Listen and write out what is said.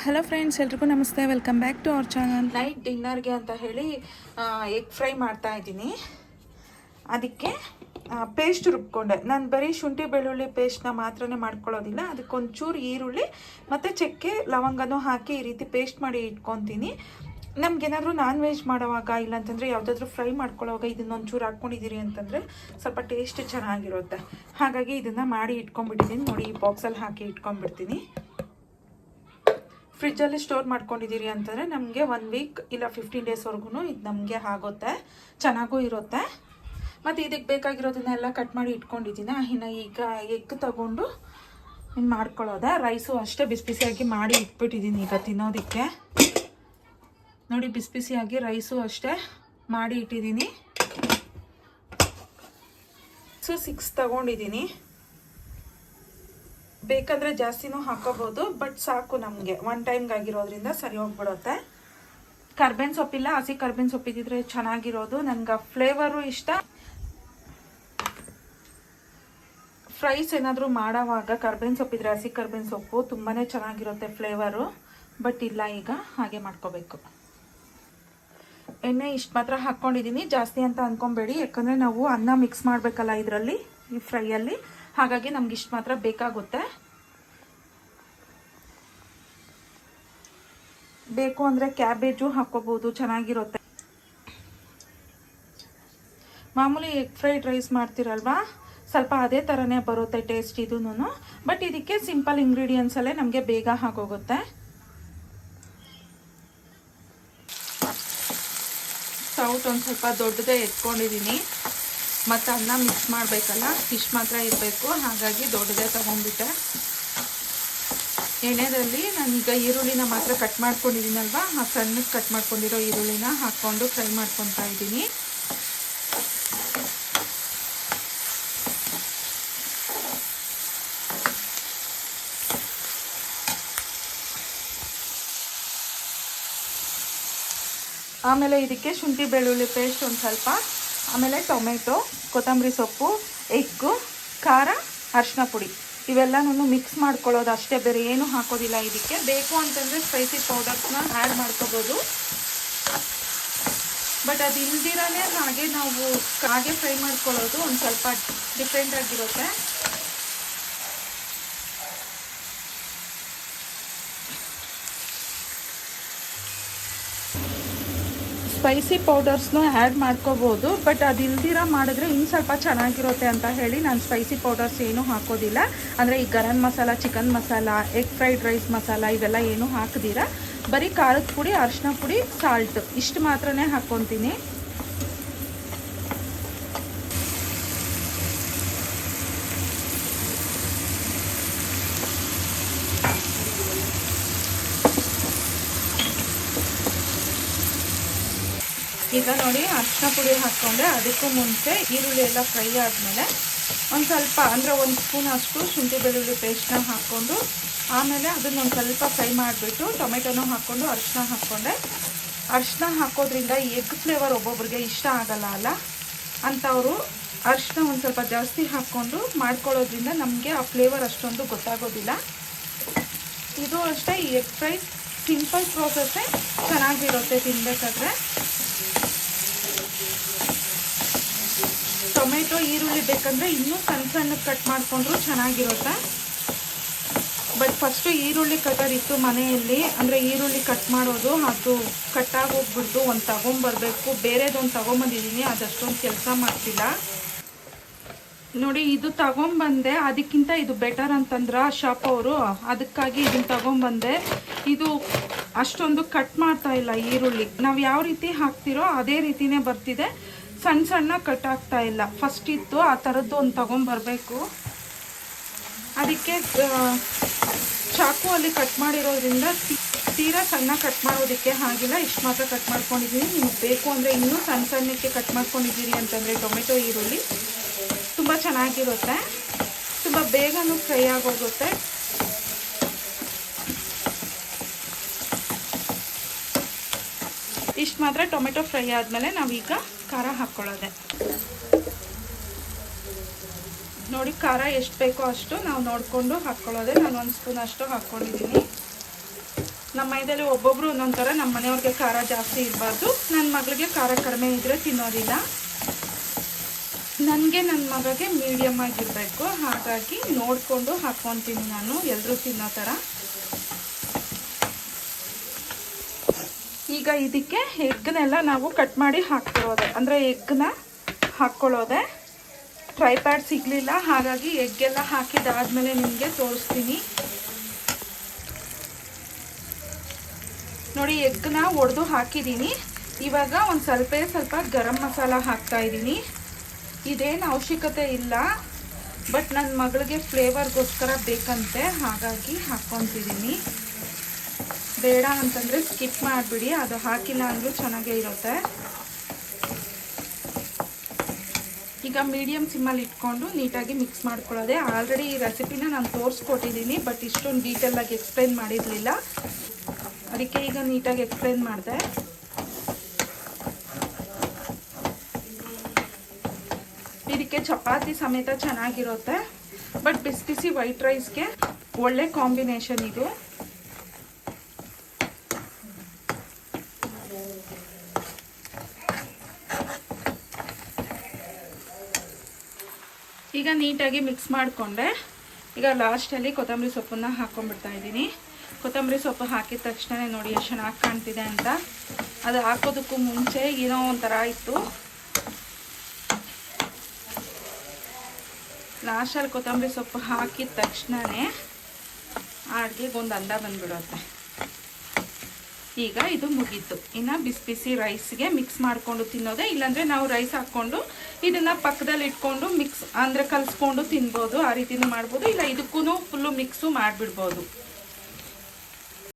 Hello friends, ಎಲ್ರಿಗೂ ನಮಸ್ತೆ. Welcome back to our channel. Night ಡಿನ್ನರ್ಗೆ ಅಂತ ಹೇಳಿ ಎಗ್ ಫ್ರೈ ಮಾಡ್ತಾ ಇದ್ದೀನಿ. ಅದಕ್ಕೆ ಪೇಸ್ಟ್ ರುಬ್ಕೊಂಡೆ. ನಾನು ಬರೀ ಶುಂಠಿ ಬೆಳ್ಳುಳ್ಳಿ ಪೇಸ್ಟ್ನ ಮಾತ್ರನೇ ಮಾಡ್ಕೊಳ್ಳೋದಿಲ್ಲ, ಅದಕ್ಕೊಂಚೂರು ಈರುಳ್ಳಿ ಮತ್ತು ಚಕ್ಕೆ ಲವಂಗನೂ ಹಾಕಿ ಈ ರೀತಿ ಪೇಸ್ಟ್ ಮಾಡಿ ಇಟ್ಕೊತೀನಿ. ನಮಗೇನಾದರೂ ನಾನ್ ವೆಜ್ ಮಾಡೋವಾಗ ಇಲ್ಲಾಂತಂದರೆ ಯಾವುದಾದ್ರೂ ಫ್ರೈ ಮಾಡ್ಕೊಳ್ಳೋವಾಗ ಇದನ್ನೊಂಚೂರು ಹಾಕ್ಕೊಂಡಿದ್ದೀರಿ ಅಂತಂದರೆ ಸ್ವಲ್ಪ ಟೇಸ್ಟ್ ಚೆನ್ನಾಗಿರುತ್ತೆ. ಹಾಗಾಗಿ ಇದನ್ನು ಮಾಡಿ ಇಟ್ಕೊಂಡ್ಬಿಟ್ಟಿದ್ದೀನಿ. ನೋಡಿ, ಈ ಬಾಕ್ಸಲ್ಲಿ ಹಾಕಿ ಇಟ್ಕೊಂಡ್ಬಿಡ್ತೀನಿ. ಫ್ರಿಜ್ಜಲ್ಲಿ ಸ್ಟೋರ್ ಮಾಡ್ಕೊಂಡಿದ್ದೀರಿ ಅಂತಂದರೆ ನಮಗೆ 1 ವೀಕ್ ಇಲ್ಲ 15 ಡೇಸ್ವರೆಗೂ ಇದು ನಮಗೆ ಆಗುತ್ತೆ, ಚೆನ್ನಾಗೂ ಇರುತ್ತೆ. ಮತ್ತು ಇದಕ್ಕೆ ಬೇಕಾಗಿರೋದನ್ನೆಲ್ಲ ಕಟ್ ಮಾಡಿ ಇಟ್ಕೊಂಡಿದ್ದೀನಿ. ಇನ್ನು ಈಗ ಎಗ್ ತಗೊಂಡು ಇನ್ನು ಮಾಡ್ಕೊಳ್ಳೋದೆ. ರೈಸು ಅಷ್ಟೇ ಬಿಸಿ ಬಿಸಿಯಾಗಿ ಮಾಡಿ ಇಟ್ಬಿಟ್ಟಿದ್ದೀನಿ ಈಗ ತಿನ್ನೋದಕ್ಕೆ. ನೋಡಿ, ಬಿಸಿ ಬಿಸಿಯಾಗಿ ರೈಸು ಅಷ್ಟೇ ಮಾಡಿ ಇಟ್ಟಿದ್ದೀನಿ. 6 ತಗೊಂಡಿದ್ದೀನಿ. ಬೇಕಂದರೆ ಜಾಸ್ತಿನೂ ಹಾಕೋಬೋದು, ಬಟ್ ಸಾಕು ನಮಗೆ ಒನ್ ಟೈಮ್ಗಾಗಿರೋದ್ರಿಂದ ಸರಿ ಹೋಗ್ಬಿಡುತ್ತೆ. ಕರ್ಬೇವಿನ ಸೊಪ್ಪಿಲ್ಲ, ಹಸಿ ಕರ್ಬೇವಿನ ಸೊಪ್ಪಿದ್ದಿದ್ರೆ ಚೆನ್ನಾಗಿರೋದು. ನನಗೆ ಫ್ಲೇವರು ಇಷ್ಟ. ಫ್ರೈಸ್ ಏನಾದರೂ ಮಾಡೋವಾಗ ಕರ್ಬೇವಿನ ಸೊಪ್ಪಿದ್ರೆ, ಹಸಿ ಕರ್ಬೇವಿನ ಸೊಪ್ಪು ತುಂಬಾ ಚೆನ್ನಾಗಿರುತ್ತೆ ಫ್ಲೇವರು. ಬಟ್ ಇಲ್ಲ, ಈಗ ಹಾಗೆ ಮಾಡ್ಕೋಬೇಕು. ಎಣ್ಣೆ ಇಷ್ಟು ಮಾತ್ರ ಹಾಕ್ಕೊಂಡಿದ್ದೀನಿ, ಜಾಸ್ತಿ ಅಂತ ಅಂದ್ಕೊಬೇಡಿ. ಯಾಕಂದರೆ ನಾವು ಅನ್ನ ಮಿಕ್ಸ್ ಮಾಡಬೇಕಲ್ಲ ಇದರಲ್ಲಿ, ಈ ಫ್ರೈಯಲ್ಲಿ. ಹಾಗಾಗಿ ನಮ್ಗೆ ಇಷ್ಟು ಮಾತ್ರ ಬೇಕಾಗುತ್ತೆ. ಬೇಕು ಅಂದರೆ ಕ್ಯಾಬೇಜು ಹಾಕ್ಕೋಬೋದು, ಚೆನ್ನಾಗಿರುತ್ತೆ. ಮಾಮೂಲಿ ಎಗ್ ಫ್ರೈಡ್ ರೈಸ್ ಮಾಡ್ತಿರಲ್ವಾ, ಸ್ವಲ್ಪ ಅದೇ ಥರನೇ ಬರುತ್ತೆ ಟೇಸ್ಟ್ ಇದೂ. ಬಟ್ ಇದಕ್ಕೆ ಸಿಂಪಲ್ ಇಂಗ್ರೀಡಿಯೆಂಟ್ಸಲ್ಲೇ ನಮಗೆ ಬೇಗ ಆಗೋಗುತ್ತೆ. ಸೌಟ್ ಒಂದು ಸ್ವಲ್ಪ ದೊಡ್ಡದೇ ಎತ್ಕೊಂಡಿದ್ದೀನಿ. ಮತ್ತು ಅನ್ನ ಮಿಕ್ಸ್ ಮಾಡಬೇಕಲ್ಲ, ಇಷ್ಟು ಮಾತ್ರ ಇರಬೇಕು. ಹಾಗಾಗಿ ದೊಡ್ಡದೇ ತೊಗೊಂಡ್ಬಿಟ್ಟೆ. ಎಣ್ಣೆಯಲ್ಲಿ ನಾನೀಗ ಈರುಳ್ಳಿನ ಮಾತ್ರ ಕಟ್ ಮಾಡ್ಕೊಂಡಿದ್ದೀನಲ್ವ, ಆ ಸಣ್ಣಕ್ಕೆ ಕಟ್ ಮಾಡ್ಕೊಂಡಿರೋ ಈರುಳ್ಳಿನ ಹಾಕ್ಕೊಂಡು ಫ್ರೈ ಮಾಡ್ಕೊತಾ ಇದ್ದೀನಿ. ಆಮೇಲೆ ಇದಕ್ಕೆ ಶುಂಠಿ ಬೆಳ್ಳುಳ್ಳಿ ಪೇಸ್ಟ್ ಒಂದು ಸ್ವಲ್ಪ, ಆಮೇಲೆ ಟೊಮೆಟೊ, ಕೊತ್ತಂಬರಿ ಸೊಪ್ಪು, ಎಗ್ಗು, ಖಾರ, ಅರಿಶಿನ ಪುಡಿ ಇವೆಲ್ಲನೂ ಮಿಕ್ಸ್ ಮಾಡ್ಕೊಳ್ಳೋದು ಅಷ್ಟೇ, ಬೇರೆ ಏನು ಹಾಕೋದಿಲ್ಲ. ಇದಕ್ಕೆ ಬೇಕು ಅಂತಂದರೆ ಸ್ಪೈಸಿ ಪೌಡರ್ಸ್ನ ಆ್ಯಡ್ ಮಾಡ್ಕೋಬೋದು. ಬಟ್ ಅದು ಇಲ್ದಿರೇ ಹಾಗೆ ನಾವು ಹಾಗೆ ಫ್ರೈ ಮಾಡ್ಕೊಳ್ಳೋದು ಒಂದು ಸ್ವಲ್ಪ ಡಿಫ್ರೆಂಟಾಗಿರುತ್ತೆ. ಸ್ಪೈಸಿ ಪೌಡರ್ಸ್ನೂ ಆ್ಯಡ್ ಮಾಡ್ಕೋಬೋದು, ಬಟ್ ಅದು ಇಲ್ದಿರ ಮಾಡಿದ್ರೆ ಇನ್ನು ಸ್ವಲ್ಪ ಚೆನ್ನಾಗಿರುತ್ತೆ ಅಂತ ಹೇಳಿ ನಾನು ಸ್ಪೈಸಿ ಪೌಡರ್ಸ್ ಏನೂ ಹಾಕೋದಿಲ್ಲ. ಅಂದರೆ ಈ garam masala, chicken masala, egg fried rice masala ಇವೆಲ್ಲ ಏನೂ ಹಾಕಿದಿರ, ಬರೀ ಖಾರದ ಪುಡಿ, ಅರಿಶಿನ ಪುಡಿ, ಸಾಲ್ಟ್ ಇಷ್ಟು ಮಾತ್ರನೇ ಹಾಕ್ಕೊತೀನಿ. ಈಗ ನೋಡಿ, ಅರಿಶಿನ ಪುಡಿ ಹಾಕ್ಕೊಂಡೆ. ಅದಕ್ಕೂ ಮುಂಚೆ ಈರುಳ್ಳಿ ಎಲ್ಲ ಫ್ರೈ ಆದಮೇಲೆ ಒಂದು ಸ್ವಲ್ಪ, ಅಂದರೆ 1 ಸ್ಪೂನ್ ಅಷ್ಟು ಶುಂಠಿ ಬೆಳ್ಳುಳ್ಳಿ ಪೇಸ್ಟ್ನ ಹಾಕ್ಕೊಂಡು, ಆಮೇಲೆ ಅದನ್ನೊಂದು ಸ್ವಲ್ಪ ಫ್ರೈ ಮಾಡಿಬಿಟ್ಟು ಟೊಮೆಟೊನೂ ಹಾಕ್ಕೊಂಡು ಅರಿಶಿನ ಹಾಕ್ಕೊಂಡೆ. ಅರಿಶಿನ ಹಾಕೋದ್ರಿಂದ ಎಗ್ ಫ್ಲೇವರ್ ಒಬ್ಬೊಬ್ರಿಗೆ ಇಷ್ಟ ಆಗಲ್ಲ ಅಲ್ಲ ಅಂಥವರು ಅರಿಶಿನ ಒಂದು ಸ್ವಲ್ಪ ಜಾಸ್ತಿ ಹಾಕ್ಕೊಂಡು ಮಾಡ್ಕೊಳ್ಳೋದ್ರಿಂದ ನಮಗೆ ಆ ಫ್ಲೇವರ್ ಅಷ್ಟೊಂದು ಗೊತ್ತಾಗೋದಿಲ್ಲ. ಇದು ಅಷ್ಟೇ, ಈ ಎಗ್ ಫ್ರೈ ಸಿಂಪಲ್ ಪ್ರೋಸೆಸ್ಸೇ, ಚೆನ್ನಾಗಿರುತ್ತೆ ತಿನ್ನಬೇಕಾದ್ರೆ. ಟೊಮೆಟೊ, ಈರುಳ್ಳಿ ಬೇಕಂದರೆ ಇನ್ನೂ ಸಣ್ಣ ಸಣ್ಣಕ್ಕೆ ಕಟ್ ಮಾಡಿಕೊಂಡ್ರೂ ಚೆನ್ನಾಗಿರುತ್ತೆ. ಬಟ್ ಫಸ್ಟು ಈರುಳ್ಳಿ ಕಟರ್ ಇತ್ತು ಮನೆಯಲ್ಲಿ, ಅಂದರೆ ಈರುಳ್ಳಿ ಕಟ್ ಮಾಡೋದು ಅದು ಕಟ್ಟಾಗೋಗ್ಬಿಟ್ಟು ಒಂದು ತಗೊಂಬರ್ಬೇಕು. ಬೇರೆದೊಂದು ತಗೊಂಬಂದಿದ್ದೀನಿ, ಅದಷ್ಟೊಂದು ಕೆಲಸ ಮಾಡ್ತಿಲ್ಲ. ನೋಡಿ, ಇದು ತಗೊಂಬಂದೆ. ಅದಕ್ಕಿಂತ ಇದು ಬೆಟರ್ ಅಂತಂದ್ರೆ ಶಾಪ್ ಅವರು, ಅದಕ್ಕಾಗಿ ಇದನ್ನು ತಗೊಂಬಂದೆ. ಇದು ಅಷ್ಟೊಂದು ಕಟ್ ಮಾಡ್ತಾ ಇಲ್ಲ ಈರುಳ್ಳಿ. ನಾವು ಯಾವ ರೀತಿ ಹಾಕ್ತಿರೋ ಅದೇ ರೀತಿನೇ ಬರ್ತಿದೆ, ಸಣ್ಣ ಸಣ್ಣ ಕಟ್ ಆಗ್ತಾ ಇಲ್ಲ. ಫಸ್ಟ್ ಇತ್ತು ಆ ಥರದ್ದು ಒಂದು ತೊಗೊಂಬರ್ಬೇಕು. ಅದಕ್ಕೆ ಚಾಕು ಅಲ್ಲಿ ಕಟ್ ಮಾಡಿರೋದ್ರಿಂದ ತೀರಾ ಸಣ್ಣ ಕಟ್ ಮಾಡೋದಕ್ಕೆ ಆಗಿಲ್ಲ, ಇಷ್ಟು ಮಾತ್ರ ಕಟ್ ಮಾಡ್ಕೊಂಡಿದ್ದೀನಿ. ನಿಮಗೆ ಬೇಕು ಅಂದರೆ ಇನ್ನೂ ಸಣ್ಣ ಸಣ್ಣಕ್ಕೆ ಕಟ್ ಮಾಡ್ಕೊಂಡಿದ್ದೀರಿ ಅಂತಂದರೆ ಟೊಮೆಟೊ, ಈರುಳ್ಳಿ ತುಂಬ ಚೆನ್ನಾಗಿರುತ್ತೆ, ತುಂಬ ಬೇಗನೂ ಫ್ರೈ ಆಗೋಗುತ್ತೆ. ಇಷ್ಟು ಮಾತ್ರ ಟೊಮೆಟೊ ಫ್ರೈ ಆದಮೇಲೆ ನಾವೀಗ ಖಾರ ಹಾಕ್ಕೊಳ್ಳೋದೆ. ನೋಡಿ, ಖಾರ ಎಷ್ಟು ಬೇಕೋ ಅಷ್ಟು ನಾವು ನೋಡಿಕೊಂಡು ಹಾಕ್ಕೊಳ್ಳೋದೆ. ನಾನು 1 ಸ್ಪೂನ್ ಅಷ್ಟು ಹಾಕ್ಕೊಂಡಿದ್ದೀನಿ. ನಮ್ಮ ಮೈದಲ್ಲಿ ಒಬ್ಬೊಬ್ಬರು ಒಂದೊಂದು ಥರ. ನಮ್ಮ ಮನೆಯವ್ರಿಗೆ ಖಾರ ಜಾಸ್ತಿ ಇರಬಾರ್ದು, ನನ್ನ ಮಗಳಿಗೆ ಖಾರ ಕಡಿಮೆ ಇದ್ದರೆ ತಿನ್ನೋದಿಲ್ಲ. ನನಗೆ ನನ್ನ ಮಗಗೆ ಮೀಡಿಯಮ್ ಆಗಿರಬೇಕು, ಹಾಗಾಗಿ ನೋಡಿಕೊಂಡು ಹಾಕ್ಕೊತೀನಿ ನಾನು, ಎಲ್ಲರೂ ತಿನ್ನೋ ಥರ. ಈಗ ಇದಕ್ಕೆ ಎಗ್ನೆಲ್ಲ ನಾವು ಕಟ್ ಮಾಡಿ ಹಾಕ್ಕೊಳ್ಳೋದೆ, ಅಂದರೆ ಎಗ್ನ ಹಾಕ್ಕೊಳ್ಳೋದೆ. ಫ್ರೈ ಪ್ಯಾಡ್ ಸಿಗಲಿಲ್ಲ, ಹಾಗಾಗಿ ಎಗ್ಗೆಲ್ಲ ಹಾಕಿದಾದ್ಮೇಲೆ ನಿಮಗೆ ತೋರಿಸ್ತೀನಿ. ನೋಡಿ, ಎಗ್ನ ಒಡೆದು ಹಾಕಿದ್ದೀನಿ. ಇವಾಗ ಒಂದು ಸ್ವಲ್ಪ ಗರಂ ಮಸಾಲ ಹಾಕ್ತಾಯಿದ್ದೀನಿ. ಇದೇನು ಅವಶ್ಯಕತೆ ಇಲ್ಲ, ಬಟ್ ನನ್ನ ಮಗಳಿಗೆ ಫ್ಲೇವರ್ಗೋಸ್ಕರ ಬೇಕಂತೆ, ಹಾಗಾಗಿ ಹಾಕ್ಕೊತಿದ್ದೀನಿ. ಬೇಡ ಅಂತಂದರೆ ಸ್ಕಿಪ್ ಮಾಡಿಬಿಡಿ, ಅದು ಹಾಕಿಲ್ಲ ಅಂದರೂ ಚೆನ್ನಾಗೇ ಇರುತ್ತೆ. ಈಗ ಮೀಡಿಯಮ್ ಸಿಮ್ಮಲ್ಲಿ ಇಟ್ಕೊಂಡು ನೀಟಾಗಿ ಮಿಕ್ಸ್ ಮಾಡ್ಕೊಳ್ಳೋದೆ. ಆಲ್ರೆಡಿ ಈ ರೆಸಿಪಿನ ನಾನು ತೋರಿಸ್ಕೊಟ್ಟಿದ್ದೀನಿ, ಬಟ್ ಇಷ್ಟೊಂದು ಡೀಟೇಲಾಗಿ ಎಕ್ಸ್ಪ್ಲೈನ್ ಮಾಡಿರಲಿಲ್ಲ, ಅದಕ್ಕೆ ಈಗ ನೀಟಾಗಿ ಎಕ್ಸ್ಪ್ಲೈನ್ ಮಾಡಿದೆ. ಇದಕ್ಕೆ ಚಪಾತಿ ಸಮೇತ ಚೆನ್ನಾಗಿರುತ್ತೆ, ಬಟ್ ಬಿಸಿ ಬಿಸಿ ವೈಟ್ ರೈಸ್ಗೆ ಒಳ್ಳೆ ಕಾಂಬಿನೇಷನ್ ಇದು. ಈಗ ನೀಟಾಗಿ ಮಿಕ್ಸ್ ಮಾಡಿಕೊಂಡೆ. ಈಗ ಲಾಸ್ಟಲ್ಲಿ ಕೊತ್ತಂಬರಿ ಸೊಪ್ಪನ್ನು ಹಾಕ್ಕೊಂಡ್ಬಿಡ್ತಾ ಇದ್ದೀನಿ. ಕೊತ್ತಂಬರಿ ಸೊಪ್ಪು ಹಾಕಿದ ತಕ್ಷಣ ನೋಡಿ ಎಷ್ಟು ಚೆನ್ನಾಗಿ ಕಾಣ್ತಿದೆ ಅಂತ. ಅದು ಹಾಕೋದಕ್ಕೂ ಮುಂಚೆ ಏನೋ ಒಂಥರ ಇತ್ತು, ಲಾಸ್ಟಲ್ಲಿ ಕೊತ್ತಂಬರಿ ಸೊಪ್ಪು ಹಾಕಿದ ತಕ್ಷಣವೇ ಅಡುಗೆಗೆ ಒಂದು ಅಂದ ಬಂದುಬಿಡುತ್ತೆ. ಈಗ ಇದು ಮುಗೀತು. ಇನ್ನು ಬಿಸಿ ಬಿಸಿ ರೈಸ್ಗೆ ಮಿಕ್ಸ್ ಮಾಡಿಕೊಂಡು ತಿನ್ನೋದೆ, ಇಲ್ಲಾಂದರೆ ನಾವು ರೈಸ್ ಹಾಕ್ಕೊಂಡು ಇದನ್ನು ಪಕ್ಕದಲ್ಲಿ ಇಟ್ಕೊಂಡು ಮಿಕ್ಸ್ ಅಂದರೆ ಕಲಿಸ್ಕೊಂಡು ತಿನ್ಬೋದು, ಆ ರೀತಿನೂ ಮಾಡ್ಬೋದು. ಇಲ್ಲ ಇದಕ್ಕೂ ಫುಲ್ಲು ಮಿಕ್ಸು ಮಾಡಿಬಿಡ್ಬೋದು.